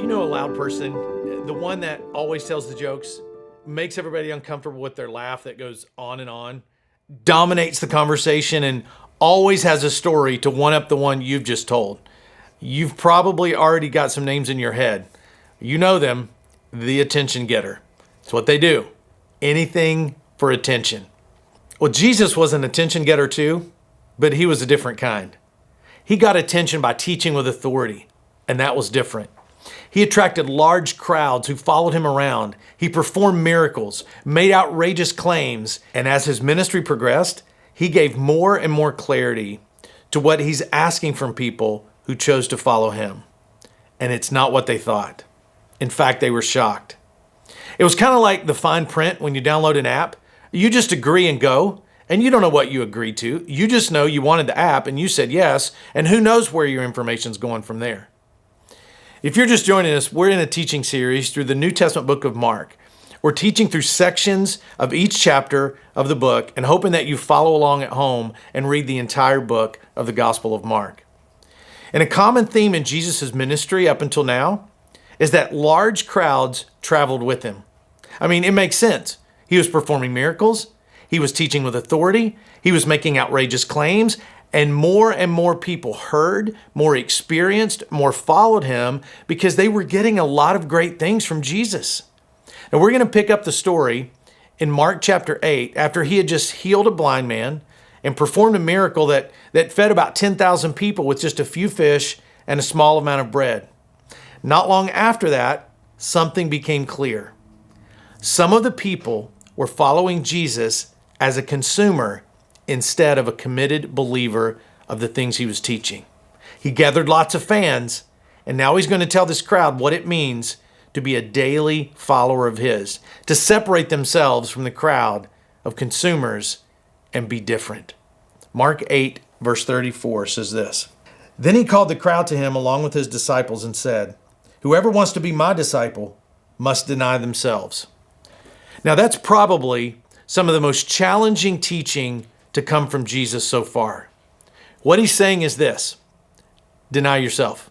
you know a loud person, the one that always tells the jokes, makes everybody uncomfortable with their laugh that goes on, dominates the conversation, and always has a story to one-up the one you've just told? You've probably already got some names in your head. You know them, the attention getter. It's what they do. Anything for attention. Well, Jesus was an attention getter too, but he was a different kind. He got attention by teaching with authority, and that was different. He attracted large crowds who followed him around. He performed miracles, made outrageous claims, and as his ministry progressed, he gave more and more clarity to what he's asking from people who chose to follow him. And it's not what they thought. In fact, they were shocked. It was kind of like the fine print when you download an app. You just agree and go, and you don't know what you agreed to. You just know you wanted the app and you said yes, and who knows where your information's going from there. If you're just joining us, we're in a teaching series through the New Testament book of Mark. We're teaching through sections of each chapter of the book and hoping that you follow along at home and read the entire book of the Gospel of Mark. And a common theme in Jesus' ministry up until now is that large crowds traveled with him. I mean, it makes sense. He was performing miracles. He was teaching with authority. He was making outrageous claims. And more people heard, more experienced, more followed him because they were getting a lot of great things from Jesus. Now we're going to pick up the story in Mark chapter 8 after he had just healed a blind man and performed a miracle that fed about 10,000 people with just a few fish and a small amount of bread. Not long after that, something became clear. Some of the people were following Jesus as a consumer instead of a committed believer of the things he was teaching. He gathered lots of fans, and now he's going to tell this crowd what it means to be a daily follower of his, to separate themselves from the crowd of consumers and be different. Mark 8, verse 34 says this, "Then he called the crowd to him along with his disciples and said, 'Whoever wants to be my disciple must deny themselves.'" Now that's probably some of the most challenging teaching to come from Jesus so far. What he's saying is this: deny yourself.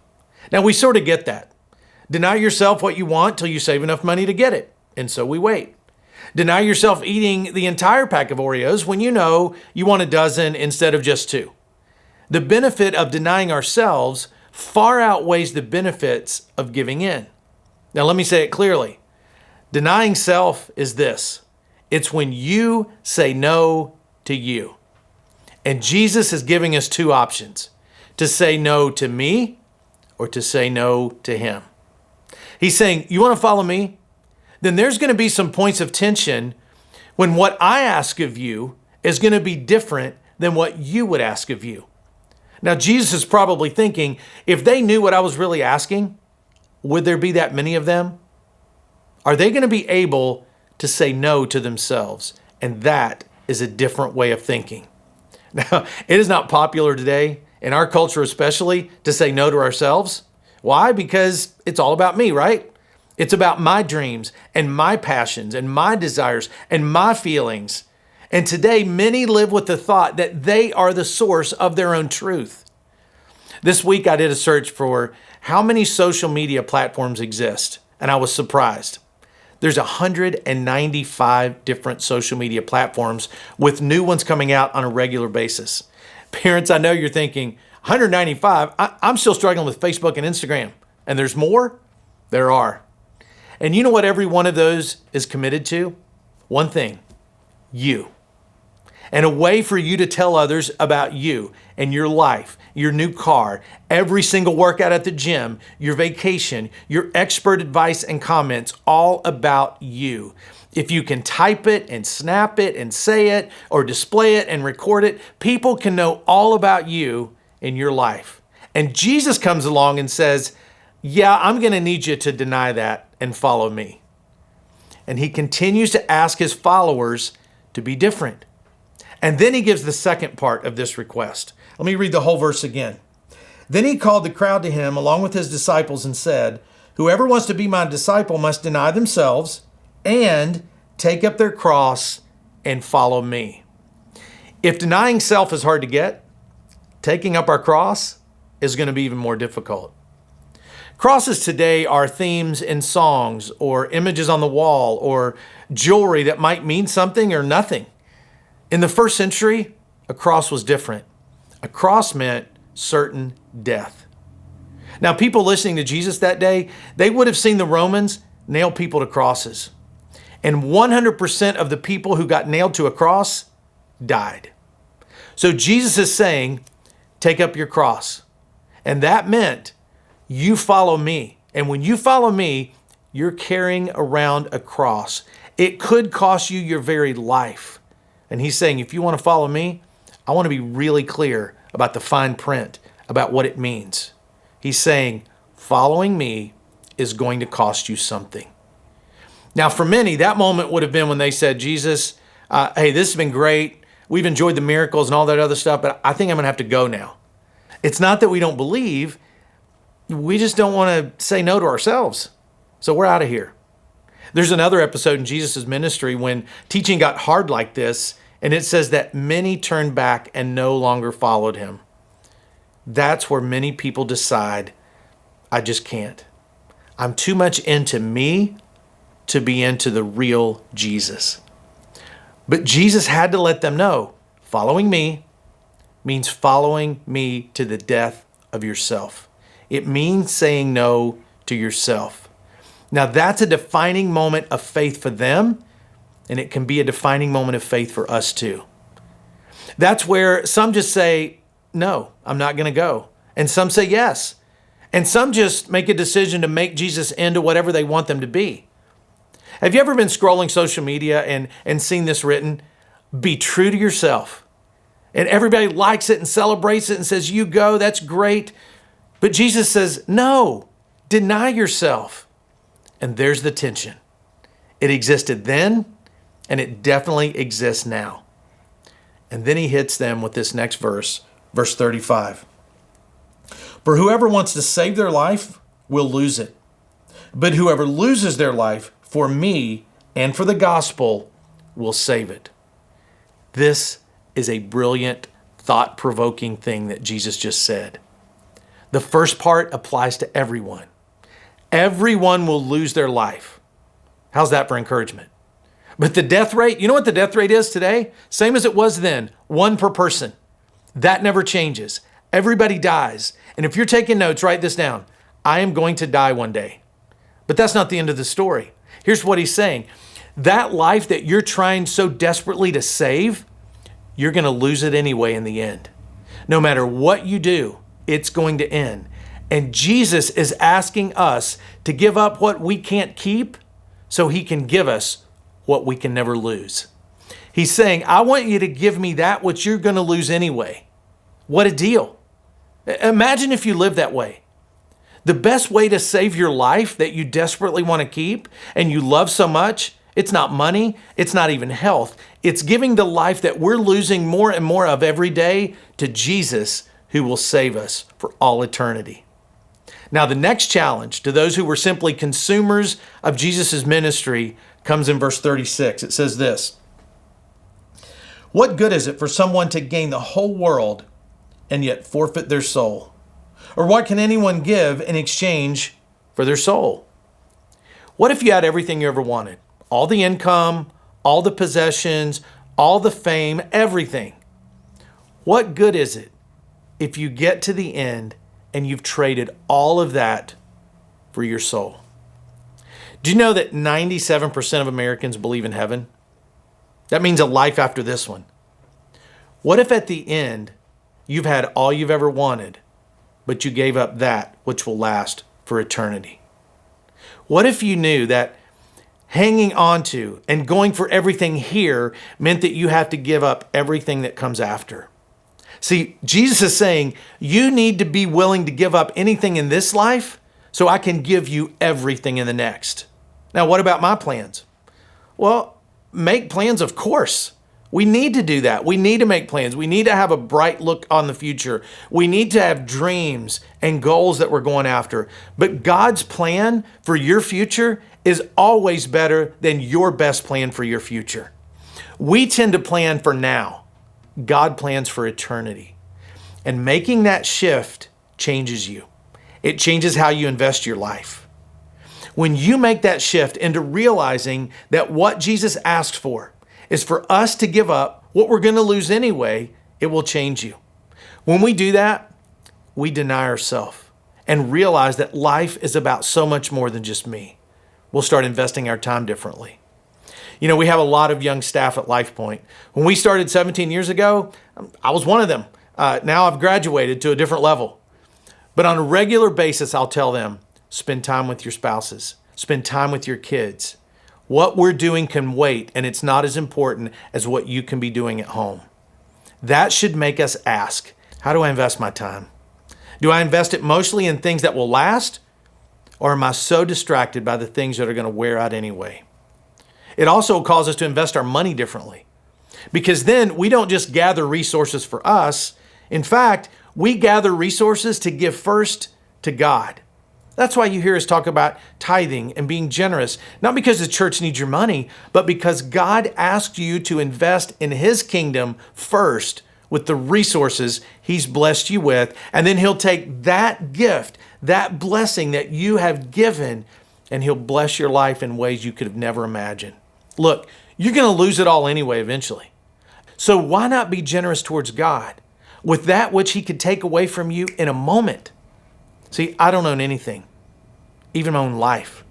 Now we sort of get that. Deny yourself what you want till you save enough money to get it, and so we wait. Deny yourself eating the entire pack of Oreos when you know you want a dozen instead of just two. The benefit of denying ourselves far outweighs the benefits of giving in. Now let me say it clearly. Denying self is this: it's when you say no to you. And Jesus is giving us two options: to say no to me or to say no to him. He's saying, you want to follow me? Then there's going to be some points of tension when what I ask of you is going to be different than what you would ask of you. Now, Jesus is probably thinking, if they knew what I was really asking, would there be that many of them? Are they going to be able to say no to themselves? And that is a different way of thinking. Now, it is not popular today, in our culture especially, to say no to ourselves. Why? Because it's all about me, right? It's about my dreams and my passions and my desires and my feelings. And today, many live with the thought that they are the source of their own truth. This week, I did a search for how many social media platforms exist, and I was surprised. There's 195 different social media platforms with new ones coming out on a regular basis. Parents, I know you're thinking, 195? I'm still struggling with Facebook and Instagram. And there's more? There are. And you know what every one of those is committed to? One thing: you. And a way for you to tell others about you and your life, your new car, every single workout at the gym, your vacation, your expert advice and comments, all about you. If you can type it and snap it and say it or display it and record it, people can know all about you in your life. And Jesus comes along and says, yeah, I'm going to need you to deny that and follow me. And he continues to ask his followers to be different. And then he gives the second part of this request. Let me read the whole verse again. Then he called the crowd to him along with his disciples and said, "Whoever wants to be my disciple must deny themselves and take up their cross and follow me." If denying self is hard to get, taking up our cross is going to be even more difficult. Crosses today are themes in songs or images on the wall or jewelry that might mean something or nothing. In the first century, a cross was different. A cross meant certain death. Now, people listening to Jesus that day, they would have seen the Romans nail people to crosses. And 100% of the people who got nailed to a cross died. So Jesus is saying, take up your cross. And that meant you follow me. And when you follow me, you're carrying around a cross. It could cost you your very life. And he's saying, if you want to follow me, I want to be really clear about the fine print, about what it means. He's saying, following me is going to cost you something. Now, for many, that moment would have been when they said, Jesus, hey, this has been great. We've enjoyed the miracles and all that other stuff, but I think I'm going to have to go now. It's not that we don't believe. We just don't want to say no to ourselves. So we're out of here. There's another episode in Jesus' ministry when teaching got hard like this, and it says that many turned back and no longer followed him. That's where many people decide, I just can't. I'm too much into me to be into the real Jesus. But Jesus had to let them know, following me means following me to the death of yourself. It means saying no to yourself. Now, that's a defining moment of faith for them, and it can be a defining moment of faith for us too. That's where some just say, no, I'm not going to go. And some say yes. And some just make a decision to make Jesus into whatever they want them to be. Have you ever been scrolling social media and seen this written? Be true to yourself. And everybody likes it and celebrates it and says, you go, that's great. But Jesus says, no, deny yourself. And there's the tension. It existed then, and it definitely exists now. And then he hits them with this next verse, verse 35. For whoever wants to save their life will lose it. But whoever loses their life for me and for the gospel will save it. This is a brilliant, thought-provoking thing that Jesus just said. The first part applies to everyone. Everyone will lose their life. How's that for encouragement? But the death rate, you know what the death rate is today? Same as it was then, 1 per person. That never changes. Everybody dies. And if you're taking notes, write this down. I am going to die one day. But that's not the end of the story. Here's what he's saying. That life that you're trying so desperately to save, you're going to lose it anyway in the end. No matter what you do, it's going to end. And Jesus is asking us to give up what we can't keep so he can give us what we can never lose. He's saying, I want you to give me that which you're going to lose anyway. What a deal. Imagine if you live that way. The best way to save your life that you desperately want to keep and you love so much, it's not money, it's not even health. It's giving the life that we're losing more and more of every day to Jesus, who will save us for all eternity. Now, the next challenge to those who were simply consumers of Jesus' ministry comes in verse 36. It says this, what good is it for someone to gain the whole world and yet forfeit their soul? Or what can anyone give in exchange for their soul? What if you had everything you ever wanted? All the income, all the possessions, all the fame, everything. What good is it if you get to the end and you've traded all of that for your soul? Do you know that 97% of Americans believe in heaven? That means a life after this one. What if at the end you've had all you've ever wanted, but you gave up that which will last for eternity? What if you knew that hanging on to and going for everything here meant that you have to give up everything that comes after? See, Jesus is saying, you need to be willing to give up anything in this life so I can give you everything in the next. Now, what about my plans? Well, make plans, of course. We need to do that. We need to make plans. We need to have a bright look on the future. We need to have dreams and goals that we're going after. But God's plan for your future is always better than your best plan for your future. We tend to plan for now. God plans for eternity. And making that shift changes you. It changes how you invest your life. When you make that shift into realizing that what Jesus asked for is for us to give up what we're going to lose anyway, it will change you. When we do that, we deny ourselves and realize that life is about so much more than just me. We'll start investing our time differently. You know, we have a lot of young staff at Lifepointe. When we started 17 years ago, I was one of them. Now I've graduated to a different level. But on a regular basis, I'll tell them, spend time with your spouses, spend time with your kids. What we're doing can wait, and it's not as important as what you can be doing at home. That should make us ask, how do I invest my time? Do I invest it mostly in things that will last? Or am I so distracted by the things that are going to wear out anyway? It also calls us to invest our money differently, because then we don't just gather resources for us. In fact, we gather resources to give first to God. That's why you hear us talk about tithing and being generous, not because the church needs your money, but because God asked you to invest in His kingdom first with the resources He's blessed you with, and then He'll take that gift, that blessing that you have given, and He'll bless your life in ways you could have never imagined. Look, you're going to lose it all anyway eventually. So why not be generous towards God with that which He could take away from you in a moment? See, I don't own anything, even my own life.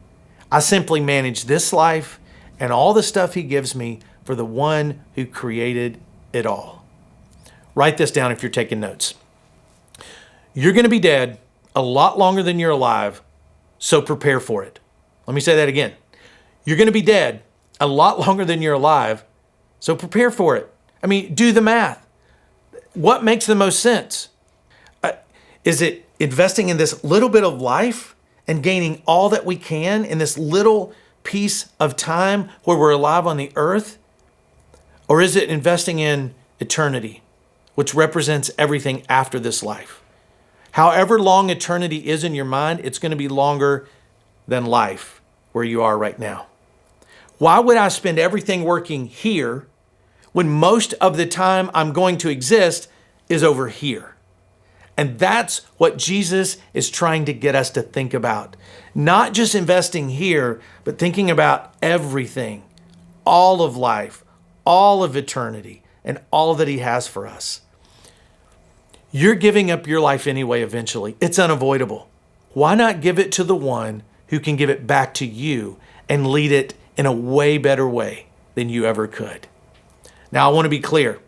I simply manage this life and all the stuff He gives me for the one who created it all. Write this down if you're taking notes. You're going to be dead a lot longer than you're alive, so prepare for it. Let me say that again. You're going to be dead a lot longer than you're alive, so prepare for it. I mean, do the math. What makes the most sense? Is it investing in this little bit of life and gaining all that we can in this little piece of time where we're alive on the earth? Or is it investing in eternity, which represents everything after this life? However long eternity is in your mind, it's going to be longer than life where you are right now. Why would I spend everything working here when most of the time I'm going to exist is over here? And that's what Jesus is trying to get us to think about. Not just investing here, but thinking about everything, all of life, all of eternity, and all that He has for us. You're giving up your life anyway eventually. It's unavoidable. Why not give it to the one who can give it back to you and lead it in a way better way than you ever could? Now, I want to be clear.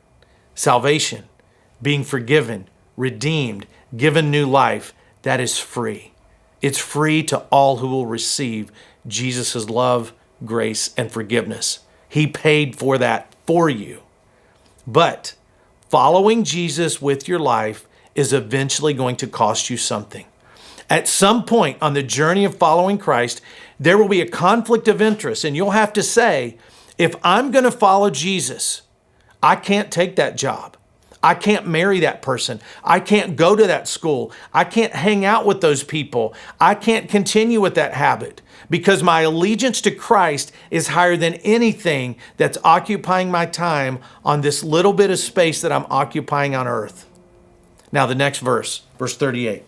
Salvation, being forgiven, redeemed, given new life, that is free. It's free to all who will receive Jesus' love, grace, and forgiveness. He paid for that for you. But following Jesus with your life is eventually going to cost you something. At some point on the journey of following Christ, there will be a conflict of interest, and you'll have to say, if I'm going to follow Jesus, I can't take that job. I can't marry that person. I can't go to that school. I can't hang out with those people. I can't continue with that habit because my allegiance to Christ is higher than anything that's occupying my time on this little bit of space that I'm occupying on earth. Now, the next verse 38.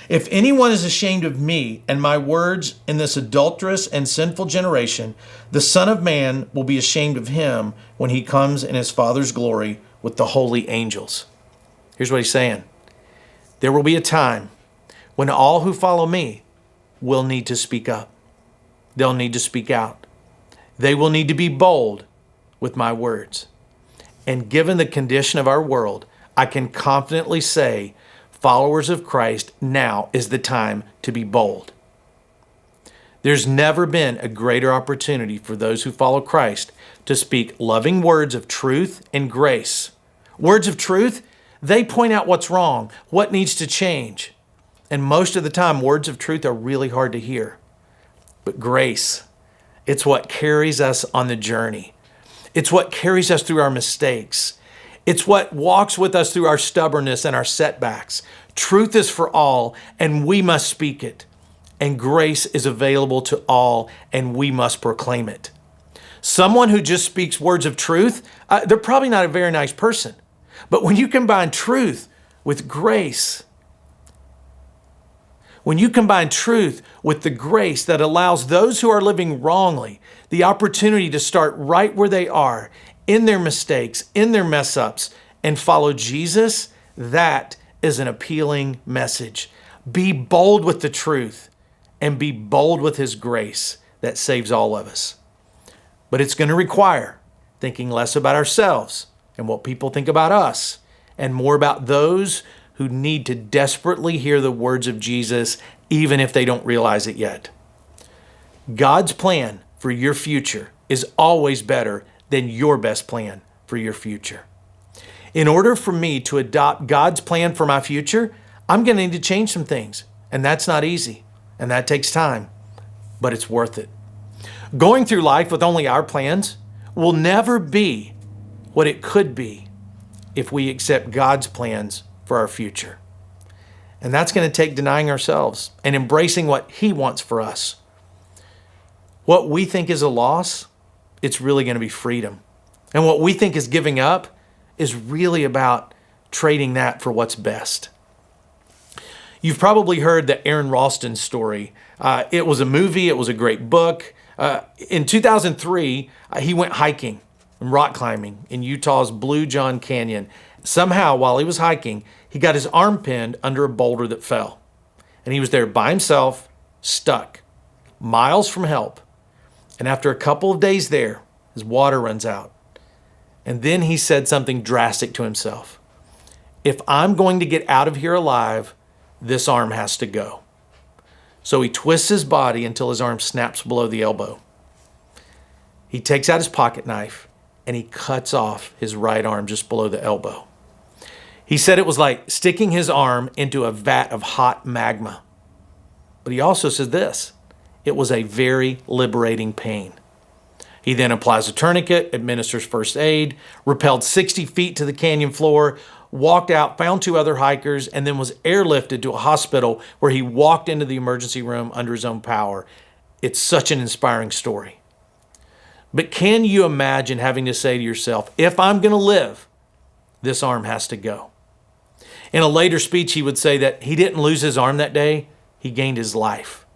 If anyone is ashamed of me and my words in this adulterous and sinful generation, the Son of Man will be ashamed of him when He comes in His Father's glory with the holy angels. Here's what He's saying. There will be a time when all who follow me will need to speak up. They'll need to speak out. They will need to be bold with my words. And given the condition of our world, I can confidently say, followers of Christ, now is the time to be bold. There's never been a greater opportunity for those who follow Christ to speak loving words of truth and grace. Words of truth, they point out what's wrong, what needs to change. And most of the time, words of truth are really hard to hear. But grace, it's what carries us on the journey. It's what carries us through our mistakes. It's what walks with us through our stubbornness and our setbacks. Truth is for all, and we must speak it. And grace is available to all, and we must proclaim it. Someone who just speaks words of truth, they're probably not a very nice person. But when you combine truth with grace, When you combine truth with the grace that allows those who are living wrongly the opportunity to start right where they are, in their mistakes, in their mess ups, and follow Jesus, that is an appealing message. Be bold with the truth and be bold with His grace that saves all of us. But it's going to require thinking less about ourselves and what people think about us, and more about those who need to desperately hear the words of Jesus, even if they don't realize it yet. God's plan for your future is always better than your best plan for your future. In order for me to adopt God's plan for my future, I'm going to need to change some things, and that's not easy, and that takes time, but it's worth it. Going through life with only our plans will never be what it could be if we accept God's plans for our future. And that's going to take denying ourselves and embracing what He wants for us. What we think is a loss, it's really going to be freedom. And what we think is giving up is really about trading that for what's best. You've probably heard the Aaron Ralston story. It was a movie. It was a great book. In 2003, he went hiking and rock climbing in Utah's Blue John Canyon. Somehow, while he was hiking, he got his arm pinned under a boulder that fell. And he was there by himself, stuck, miles from help. And after a couple of days there, his water runs out. And then he said something drastic to himself. If I'm going to get out of here alive, this arm has to go. So he twists his body until his arm snaps below the elbow. He takes out his pocket knife and he cuts off his right arm just below the elbow. He said it was like sticking his arm into a vat of hot magma. But he also said this, it was a very liberating pain. He then applies a tourniquet, administers first aid, rappelled 60 feet to the canyon floor, walked out, found 2 other hikers, and then was airlifted to a hospital where he walked into the emergency room under his own power. It's such an inspiring story. But can you imagine having to say to yourself, if I'm going to live, this arm has to go? In a later speech, he would say that he didn't lose his arm that day, he gained his life.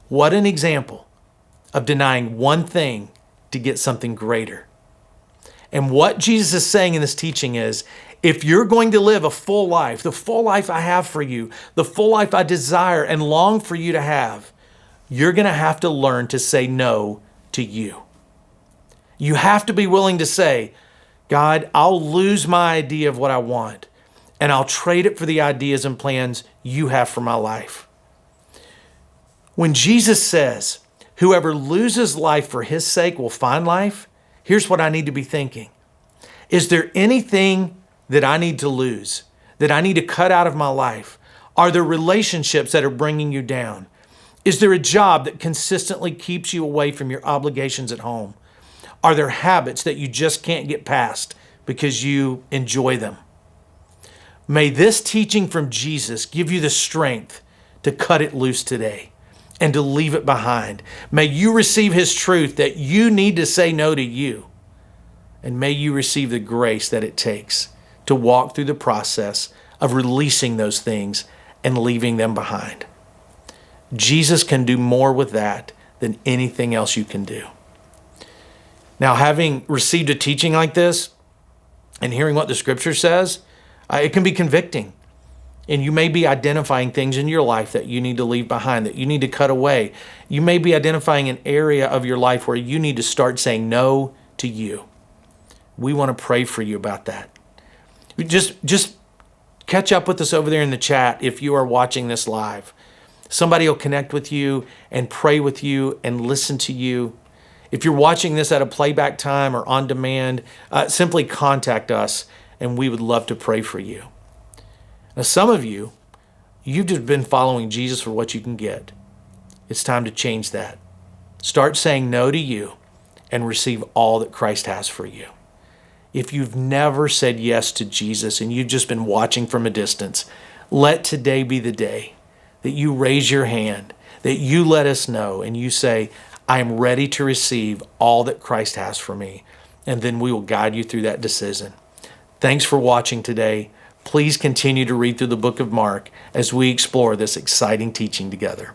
What an example of denying one thing to get something greater. And what Jesus is saying in this teaching is, if you're going to live a full life, the full life I have for you, the full life I desire and long for you to have, you're going to have to learn to say no to you. You have to be willing to say, God, I'll lose my idea of what I want, and I'll trade it for the ideas and plans you have for my life. When Jesus says, whoever loses life for His sake will find life, here's what I need to be thinking. Is there anything that I need to lose, that I need to cut out of my life? Are there relationships that are bringing you down? Is there a job that consistently keeps you away from your obligations at home? Are there habits that you just can't get past because you enjoy them? May this teaching from Jesus give you the strength to cut it loose today and to leave it behind. May you receive His truth that you need to say no to you. And may you receive the grace that it takes to walk through the process of releasing those things and leaving them behind. Jesus can do more with that than anything else you can do. Now, having received a teaching like this and hearing what the Scripture says, it can be convicting. And you may be identifying things in your life that you need to leave behind, that you need to cut away. You may be identifying an area of your life where you need to start saying no to you. We want to pray for you about that. Just catch up with us over there in the chat if you are watching this live. Somebody will connect with you and pray with you and listen to you. If you're watching this at a playback time or on demand, simply contact us and we would love to pray for you. Now, some of you, you've just been following Jesus for what you can get. It's time to change that. Start saying no to you and receive all that Christ has for you. If you've never said yes to Jesus and you've just been watching from a distance, let today be the day that you raise your hand, that you let us know and you say, I am ready to receive all that Christ has for me. And then we will guide you through that decision. Thanks for watching today. please continue to read through the book of Mark as we explore this exciting teaching together.